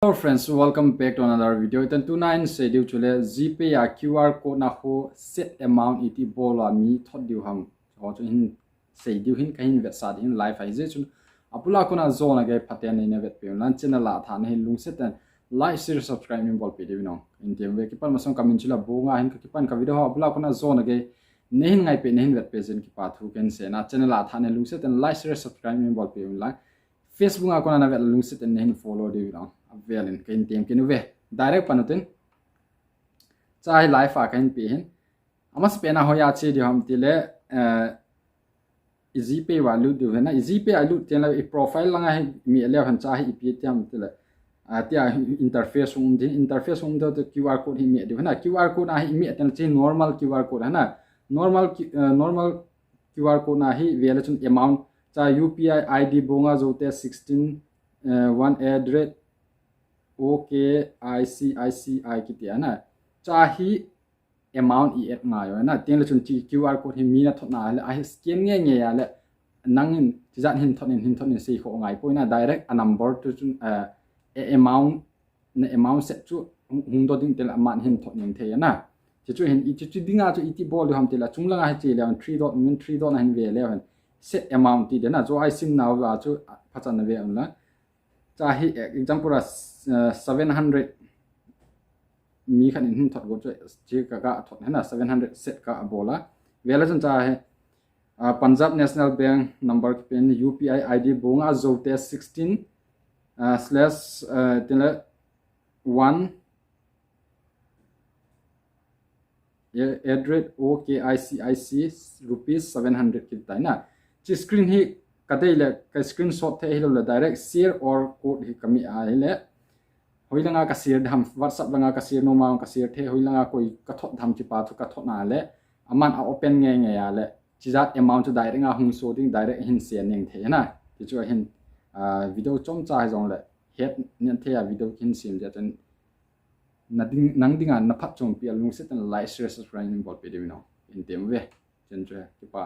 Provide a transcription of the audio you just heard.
Hello friends, welcome back to another video. Itan 29 schedule chule GPay ya QR code na ho set amount iti bola mi thot diu ham ho chu hin schedule hin kahin vet sa hin live ai je chun apula kona zone ge phaten ne vet pe lan channel la than hin lung set like share subscribe min bol pe de no in tem ve ki pan masong kamin chula bonga hin ki pan ka video ho apula kona zone ge ne hin ngai pe ne hin vet pe jen ki pa thu ken se na channel la than lung set like share subscribe min bol pe la Facebook akona na vet lung set ne hin follow de no velin kain tem kinu ve direct panutin chai life a kain pi hin amas pena hoya che di ham tile easy pay value du na easy pay alu ten la profile langa hi mi le han cha hi pi tiam tile tia interface de QR code hi mi du na QR code a hi mi ten che normal QR code na normal QR code na hi vela chun amount cha UPI ID bonga zote 16 1 OKICICI kitia na chahi amount et ngayo na ten la chun QR code hi mi na thot na le a scan nge ya le nangin jat hin thon se kho ngai poina direct a number to chun amount set chu hung do ding tel aman hin thot ning the na chu hin chu dinga chu iti bol ham tel chung langa che le 3 dot min 3 dot hin ve le set amount ti de na zo I sim now wa chu phachan na ve am la chahi example 700 mi khan in thot go che ka thot na 700 set ka bola vela chan cha hai Punjab National Bank number pen UPI ID bonga zote 16 slash tele 1 address OKICIC rupees 700 kita na chi screen hi kadai le ka screenshot the hi lo direct share or code hi kami a le hoilanga ka share dham WhatsApp langa ka share no ma ka share the hoilanga koi ka thot dham chi pa thu ka thot na le aman a open nge ya le chi jat amount to direct nga hung so ding direct hin share ning the na ti chu hin video chom cha jong le het nen the ya video kin sim ja chen nang dinga na phat chom pi alung se tan like share subscribe bol pe de no in tem ve chen che ki pa